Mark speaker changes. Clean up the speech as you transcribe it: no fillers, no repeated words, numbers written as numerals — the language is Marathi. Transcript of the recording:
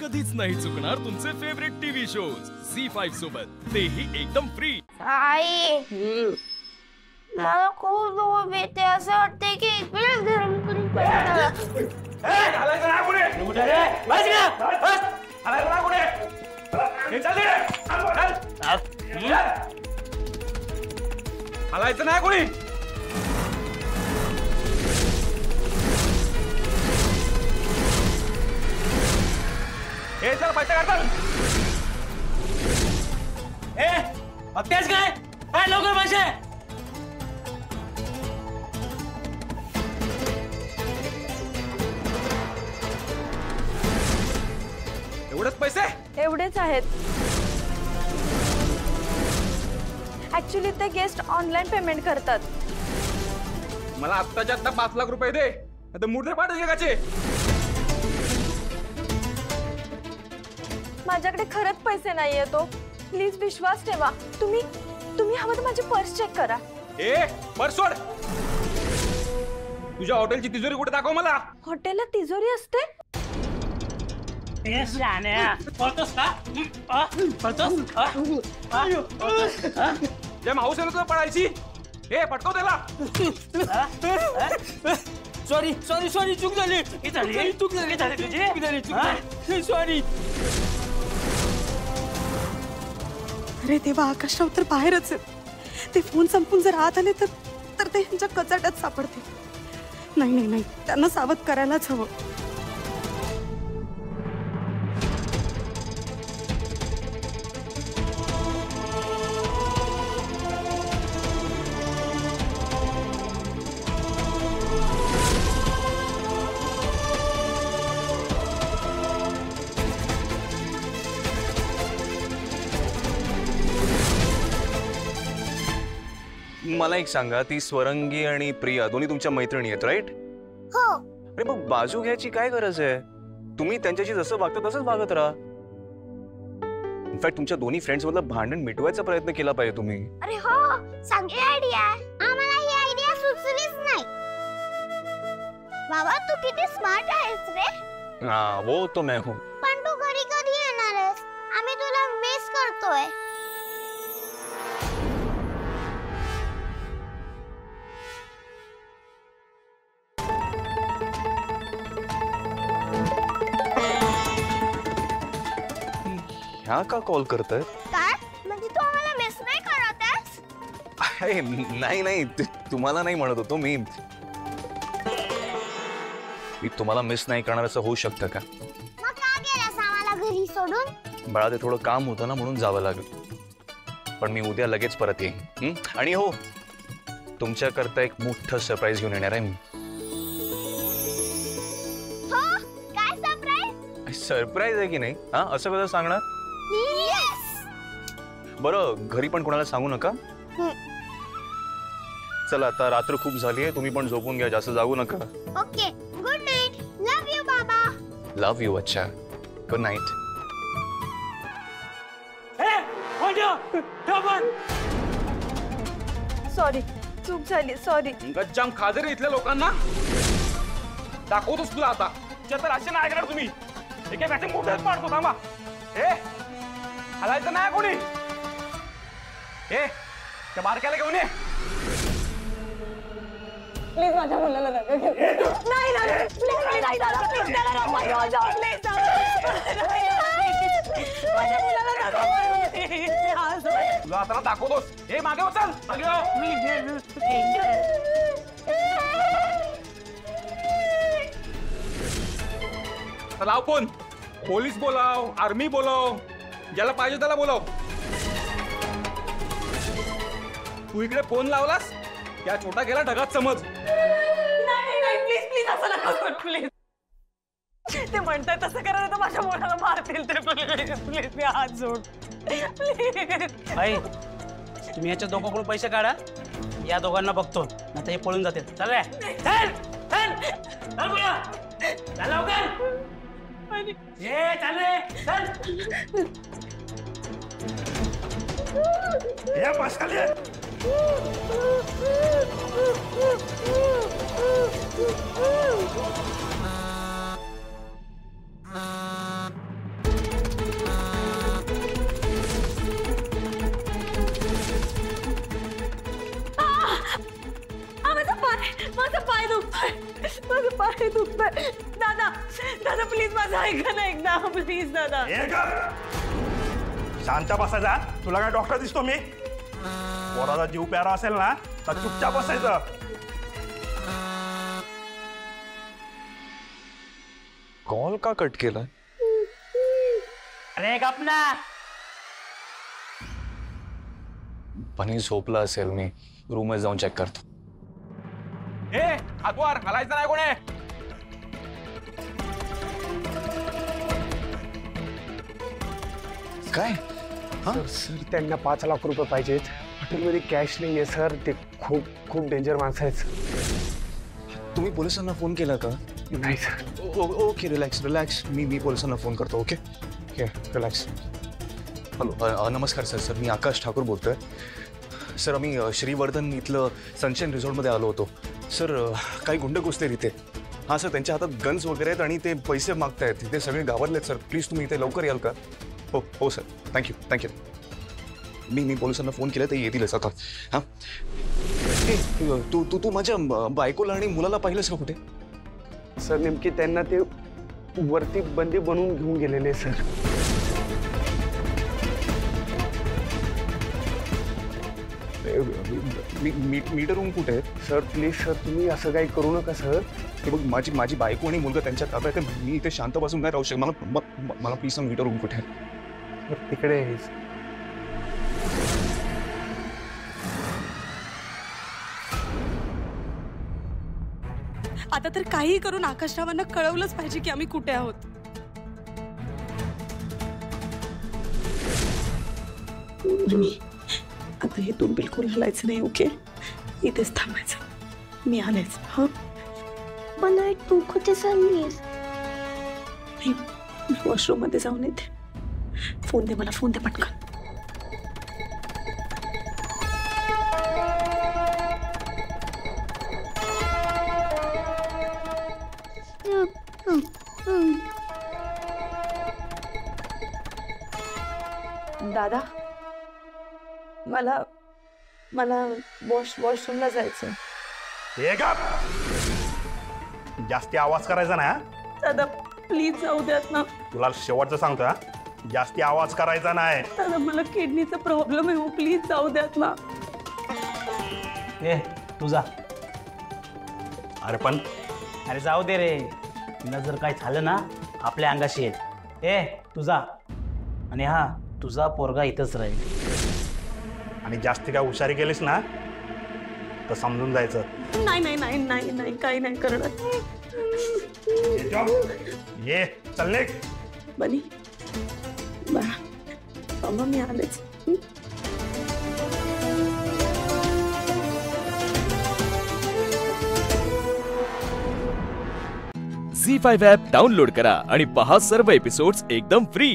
Speaker 1: कधीच नाही चुकणार तुमचे फेवरेट टीव्ही शोज झी5 सोबत, तेही एकदम फ्री।
Speaker 2: आई मला खूप झोप येते, असं वाटतंय की इकडे गरम करून
Speaker 3: हलायचं नाही कोणी। हे चल पैसे काढतात।
Speaker 4: हत्याच काय लवकर पैसे।
Speaker 3: एवढेच पैसे?
Speaker 5: एवढेच आहेत। ऍक्च्युली ते गेस्ट ऑनलाइन पेमेंट करतात।
Speaker 3: मला आत्ताच्या आत्ता 5 लाख रुपये दे, आता मुर्दे पाठ जगाचे।
Speaker 5: माझ्याकडे खरंच पैसे नाहीये तो, प्लीज विश्वास ठेवा। तुम्ही हवं तर माझी पर्स चेक करा।
Speaker 3: पर्स सोड। तुझ्या हॉटेलची तिजोरी कुठे दाखव मला।
Speaker 5: हॉटेलला तिजोरी असते?
Speaker 3: माऊस आहे ना तुला पडायची। पटकव त्याला।
Speaker 4: सॉरी सॉरी सॉरी, चूक झाली तुझी, सॉरी।
Speaker 6: अरे देवा, आकाशराव तर बाहेरच आहेत। ते फोन संपून जर आत आले तर ते ह्यांच्या कचाट्यात सापडते। नाही, त्यांना सावध करायलाच हवं।
Speaker 7: मला एक सांगा, ती स्वरंगी आणि प्रिया दोन्ही तुमच्या मैत्रिणी आहेत, राईट?
Speaker 2: हो।
Speaker 7: अरे मग बाजू घ्यायची काय गरज आहे? तुम्ही त्यांच्याशी जसं वागता तसंच वागत राहा। इनफॅक्ट तुमच्या दोन्ही फ्रेंड्स मधलं भांडण मिटवायचा प्रयत्न केला पाहिजे तुम्ही।
Speaker 2: अरे हो, चांगली आयडिया आहे। आम्हाला ही आयडिया सुचलीच नाही। बाबा तू किती स्मार्ट आहेस रे।
Speaker 7: हाँ, वो तो मैं हूँ।
Speaker 2: पण तू घरी कधी येणार आहेस? आम्ही तुला मिस करतोय।
Speaker 7: ह्या का कॉल करताय?
Speaker 2: काय म्हणजे तू आम्हाला मिस नाही करत आहेस?
Speaker 7: नाही, तुम्हाला नाही म्हणत होतो मी तुम्हाला मिस नाही करणार असं होऊ शकतं का?
Speaker 2: मग का गेलास आम्हाला घरी सोडून?
Speaker 7: बाळा, ते थोडं काम होतं ना, म्हणून जावं लागलं। पण मी उद्या लगेच परत येईन। आणि हो, तुमच्याकरता एक मोठं सरप्राईज घेऊन येणार आहे मी।
Speaker 2: हो, काय सरप्राईज?
Speaker 7: सरप्राईज आहे की नाही? हा, असं कसं सांगणार? बरं, घरी पण कोणाला सांगू नका। चला, आता रात्र खूप झाली आहे, तुम्ही पण झोपून घ्या, जास्त जागू नका।
Speaker 2: Okay, good night. Love you बाबा।
Speaker 7: लव यू अच्छा, गुड नाईट।
Speaker 5: सॉरी, चूक झाली, सॉरी।
Speaker 3: गज्जाम खाजे रे इथल्या लोकांना। दाखवतोस तुला आता। तर असे नाही ऐकणार तुम्ही। एकेकाचे मोठेच पाडतो। थांबा। हलायचं नाही कोणी। त्या बारक्याला घेऊन ये।
Speaker 5: प्लीज माझ्या मुलाला नका घेऊ। नाही, प्लीज दादा, प्लीज दादा, माझ्या प्लीज माझ्या मुलाला नका।
Speaker 3: तुला आता दाखवतोस। मागे हो, चल मागे हो। लाव फोन। पोलीस बोलाव, आर्मी बोलाव, ज्याला पाहिजे त्याला बोलाव। तू इकडे फोन लावलास, या छोटा गेला ढगात समज।
Speaker 5: नाही, प्लीज असं नका करू, प्लीज। ते म्हणतात तसं करायला तर माझ्या मुलाला मारतील ते। प्लीज मी हात जोड।
Speaker 4: भाई, तुम्ही याच्या दोघांकडून पैसे काढा, या दोघांना बघतो, नाहीतर हे पळून जातील। चल रे, चल लवकर। चल रे, चल।
Speaker 3: बस खाली।
Speaker 5: माझा पाय दुखतोय, माझा पाय दुखतोय. दादा दादा प्लीज माझं ऐका ना एकदा, प्लीज दादा.
Speaker 8: शांत बसायचा. तुला काय डॉक्टर दिसतो मी? पोराचा जीव प्यारा असेल ना तर चुपचाप बसायचं.
Speaker 7: कॉल का कट केला?
Speaker 4: अरे गप ना.
Speaker 7: पनी झोपला असेल, मी रूममध्ये जाऊन चेक करतो.
Speaker 3: ए हातवार हलायचं नाही कोणी.
Speaker 7: काय?
Speaker 9: सर त्यांना 5 लाख रुपये पाहिजेत. हॉटेलमध्ये कॅश नाही आहे सर. ते खूप खूप डेंजर माणसं आहेत.
Speaker 7: तुम्ही पोलिसांना फोन केला का?
Speaker 9: नाही सर.
Speaker 7: Okay relax relax. मी पोलिसांना फोन करतो. Okay relax. हॅलो नमस्कार सर. मी आकाश ठाकूर बोलतोय. सर आम्ही श्रीवर्धन इथलं सनशाईन रिसॉर्टमध्ये आलो होतो. सर काही गुंड घुसले इथे. हां सर, त्यांच्या हातात गन्स वगैरे आहेत आणि ते पैसे मागतायत. ते सगळे गावातले आहेत सर. प्लीज तुम्ही इथे लवकर याल का? हो सर. थँक्यू. मी पोलिसांना फोन केला, ते येतीलच आता. हां तू माझ्या बायकोला आणि मुलाला पाहिलंस का कुठे?
Speaker 9: सर नेमकी त्यांना ते वरती बंदी बनवून घेऊन गेलेले सर.
Speaker 7: मीटर रूम कुठे आहे?
Speaker 9: सर प्लीज सर, तुम्ही असं काही करू नका सर.
Speaker 7: हे बघ, माझी बायको आणि मुलगा त्यांच्या ताब्यात आहे. मी इथे शांत बसून नाही राहू शकत. मला प्लीज सांग, मीटर रूम कुठे आहे?
Speaker 9: तिकडे आहे.
Speaker 6: आता तर काही करून आकाशरावांना कळवलंच पाहिजे की आम्ही कुठे आहोत. आता हे तू बिलकुल हलायचं नाही. ओके, इथेच थांबायचं. मी आलेच. हा
Speaker 2: मला तू कुठे चाललीस?
Speaker 6: मी वॉशरूम मध्ये जाऊन येते. फोन दे मला, फोन दे पटकन. दादा मला वॉशरूमला जायचं.
Speaker 8: हे का जास्ती आवाज करायचा ना.
Speaker 6: दादा प्लीज जाऊ द्यात ना.
Speaker 8: तुला शेवटचं सांगतो, जास्ती आवाज करायचा नाही.
Speaker 6: दादा मला किडनीचा प्रॉब्लेम आहे. प्लीज जाऊ द्यात ना.
Speaker 4: ए तुझा.
Speaker 8: अरे
Speaker 4: जाऊ दे रे. तिला जर काही झालं ना आपल्या अंगाशी येईल. ए तुझा. आणि हा तुझा पोरगा इथंच राहील.
Speaker 8: आणि जास्ती काय हुशारी केलीस ना तर समजून जायचं.
Speaker 6: नाही काही नाही करणार.
Speaker 8: ये चल निघ.
Speaker 6: बनी बाबा मी आलेच.
Speaker 1: झी5 ॲप डाउनलोड करा आणि पहा सर्व एपिसोड्स एकदम फ्री.